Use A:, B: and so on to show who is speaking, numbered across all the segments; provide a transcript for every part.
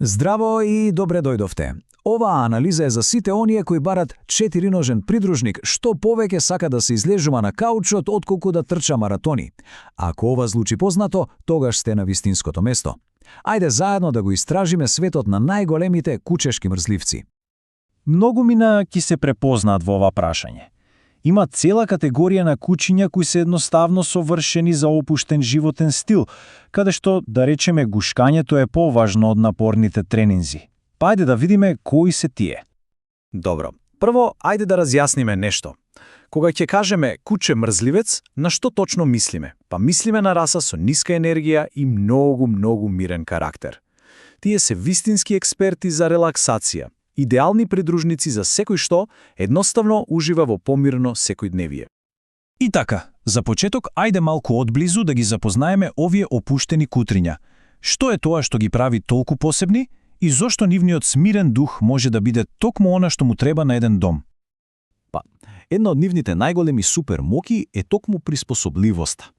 A: Здраво и добре дојдовте. Оваа анализа е за сите оние кои барат 4-ножен придружник, што повеќе сака да се излежува на каучот отколку да трча маратони. Ако ова звучи познато, тогаш сте на вистинското место. Ајде заедно да го истражиме светот на најголемите кучешки мрзливци.
B: Многу мина ќе се препознаат во ова прашање. Има цела категорија на кучиња кои се едноставно совршени за опуштен животен стил, каде што, да речеме, гушкањето е поважно од напорните тренинзи. Па ајде да видиме кои се тие.
C: Добро. Прво, ајде да разјасниме нешто. Кога ќе кажеме куче мрзливец, на што точно мислиме? Па мислиме на раса со ниска енергија и многу мирен карактер. Тие се вистински експерти за релаксација, идеални придружници за секој што едноставно ужива во помирно секојдневие.
B: И така, за почеток, ајде малку одблизу да ги запознаеме овие опуштени кутриња. Што е тоа што ги прави толку посебни и зошто нивниот смирен дух може да биде токму она што му треба на еден дом?
C: Па, една од нивните најголеми супермоки е токму приспособливоста.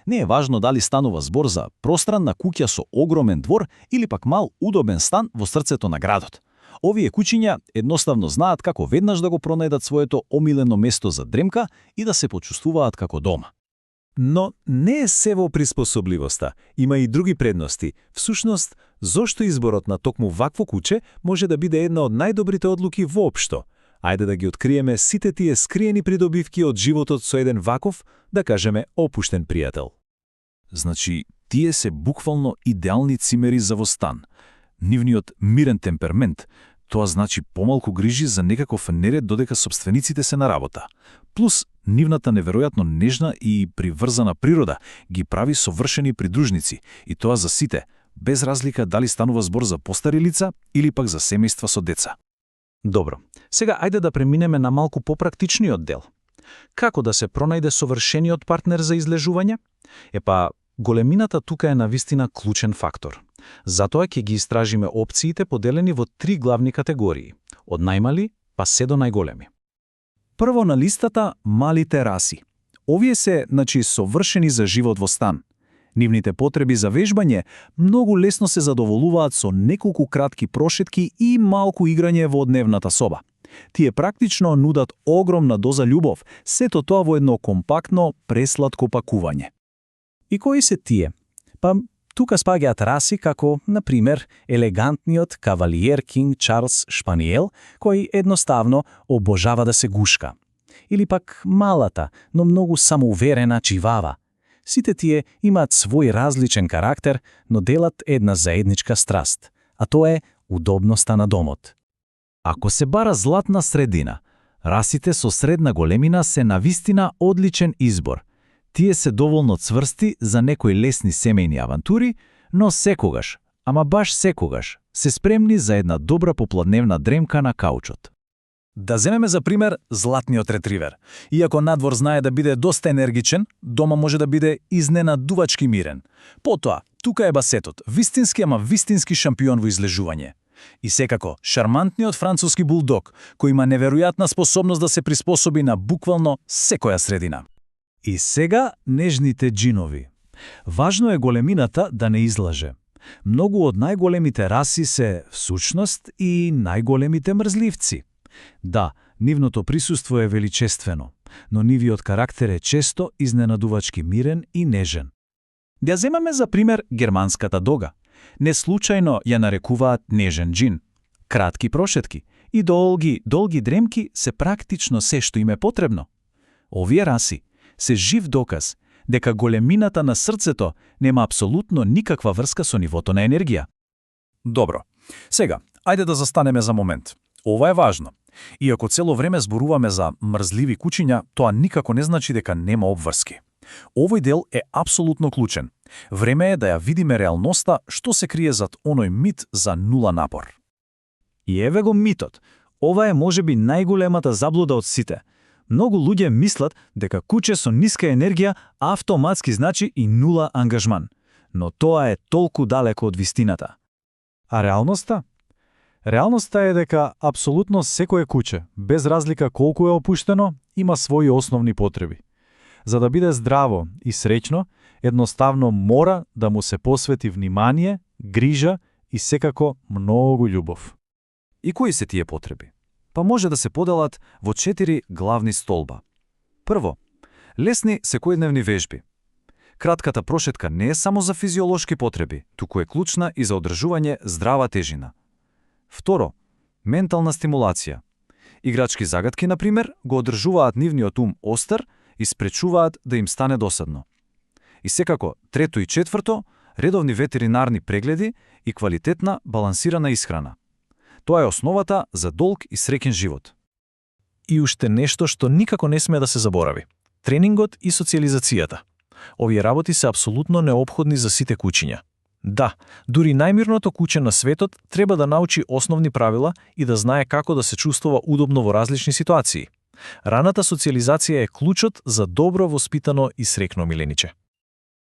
C: Не е важно дали станува збор за пространна куќа со огромен двор или пак мал удобен стан во срцето на градот. Овие кучиња едноставно знаат како веднаш да го пронајдат своето омилено место за дремка и да се почувствуваат како дома.
D: Но не е се во приспособливоста, има и други предности. Всушност, зошто изборот на токму вакво куче може да биде една од најдобрите одлуки воопшто? Ајде да ги откриеме сите тие скриени придобивки од животот со еден ваков, да кажеме, опуштен пријател.
B: Значи, тие се буквално идеални цимери за во стан. Нивниот мирен темперамент, тоа значи помалку грижи за некаков неред додека собствениците се на работа. Плюс, нивната неверојатно нежна и приврзана природа ги прави совршени придружници, и тоа за сите, без разлика дали станува збор за постари лица или пак за семејства со деца.
C: Добро, сега ајде да преминеме на малку попрактичниот дел. Како да се пронајде совршениот партнер за излежување? Епа, големината тука е навистина клучен фактор. Затоа ќе ги истражиме опциите поделени во 3 главни категории, од најмали па се до најголеми.
B: Прво на листата малите раси. Овие се, совршени за живот во стан. Нивните потреби за вежбање многу лесно се задоволуваат со неколку кратки прошетки и малку играње во одневната соба. Тие практично нудат огромна доза љубов, сето тоа во едно компактно, пресладко пакување.
C: И кои се тие? Па, тука спаѓаат раси како, например, елегантниот кавалиер Кинг Чарлс Шпаниел, кој едноставно обожава да се гушка. Или пак малата, но многу самоуверена чивава. Сите тие имаат свој различен карактер, но делат една заедничка страст, а тоа е удобноста на домот.
D: Ако се бара златна средина, расите со средна големина се навистина одличен избор. Тие се доволно цврсти за некои лесни семејни авантури, но секогаш, ама баш секогаш, се спремни за една добра попладневна дремка на каучот.
C: Да земеме за пример златниот ретривер. Иако надвор знае да биде доста енергичен, дома може да биде изненадувачки мирен. Потоа, тука е басетот, вистински шампион во излежување. И секако, шармантниот француски булдог, кој има неверојатна способност да се приспособи на буквално секоја средина.
D: И сега нежните джинови. Важно е големината да не излаже. Многу од најголемите раси се, всушност, и најголемите мрзливци. Да, нивното присуство е величествено, но нивиот карактер е често изненадувачки мирен и нежен.
C: Да земаме за пример германската дога. Не случајно ја нарекуваат нежен джин. Кратки прошетки и долги дремки се практично се што им е потребно. Овие раси се жив доказ дека големината на срцето нема апсолутно никаква врска со нивото на енергија. Добро. Сега, ајде да застанеме за момент. Ова е важно. Иако цело време зборуваме за мрзливи кучиња, тоа никако не значи дека нема обврски. Овој дел е апсолутно клучен. Време е да ја видиме реалноста што се крие зад оној мит за нула напор.
D: И еве го митот. Ова е можеби најголемата заблуда од сите. Многу луѓе мислат дека куче со ниска енергија автоматски значи и нула ангажман. Но тоа е толку далеко од вистината. А реалноста? Реалноста е дека апсолутно секое куче, без разлика колку е опуштено, има своји основни потреби. За да биде здраво и среќно, едноставно мора да му се посвети внимание, грижа и секако многу љубов.
C: И кои се тие потреби? Па може да се поделат во 4 главни столба. Прво, лесни секојдневни вежби. Кратката прошетка не е само за физиолошки потреби, туку е клучна и за одржување здрава тежина. Второ, ментална стимулација. Играчки загадки, например, го одржуваат нивниот ум остар и спречуваат да им стане досадно. И секако, трето и четврто, редовни ветеринарни прегледи и квалитетна, балансирана исхрана. Тоа е основата за долг и среќен живот.
E: И уште нешто што никако не сме да се заборави. Тренингот и социализацијата. Овие работи се апсолутно неопходни за сите кучиња. Да, дури најмирното куче на светот треба да научи основни правила и да знае како да се чувствува удобно во различни ситуации. Раната социализација е клучот за добро воспитано и среќно милениче.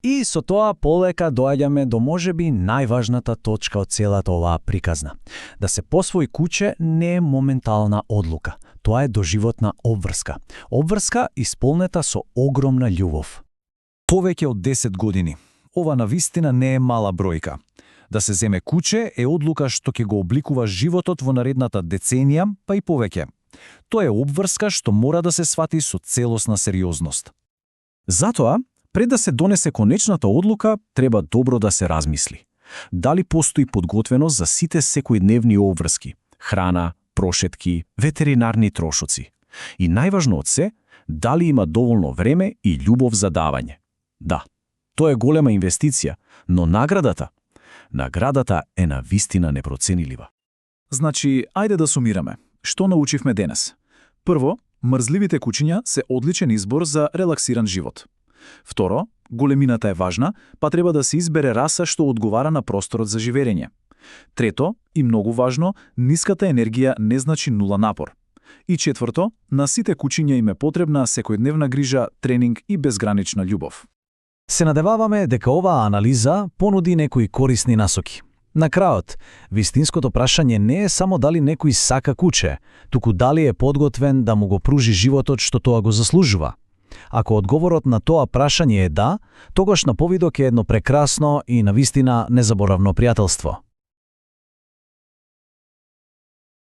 A: И со тоа полека доаѓаме до можеби најважната точка од целата оваа приказна. Да се посвои куче не е моментална одлука. Тоа е доживотна обврска. Обврска исполнета со огромна љубов. Повеќе од 10 години. Ова навистина не е мала бројка. Да се земе куче е одлука што ќе го обликува животот во наредната деценија, па и повеќе. Тоа е обврска што мора да се свати со целосна сериозност. Затоа, пред да се донесе конечната одлука, треба добро да се размисли. Дали постои подготвеност за сите секојдневни обврски, храна, прошетки, ветеринарни трошоци. И најважно од се, дали има доволно време и љубов за давање. Да, тоа е голема инвестиција, но наградата е навистина непроценлива.
B: Значи, ајде да сумираме. Што научивме денес? Прво, мрзливите кучиња се одличен избор за релаксиран живот. Второ, големината е важна, па треба да се избере раса што одговара на просторот за живење. Трето, и многу важно, ниската енергија не значи нула напор. И четврто, на сите кучиња им е потребна секојдневна грижа, тренинг и безгранична љубов.
A: Се надеваваме дека оваа анализа понуди некои корисни насоки. На крајот, вистинското прашање не е само дали некој сака куче, туку дали е подготвен да му го пружи животот што тоа го заслужува. Ако одговорот на тоа прашање е да, тогаш на повидок е едно прекрасно и навистина незаборавно пријателство.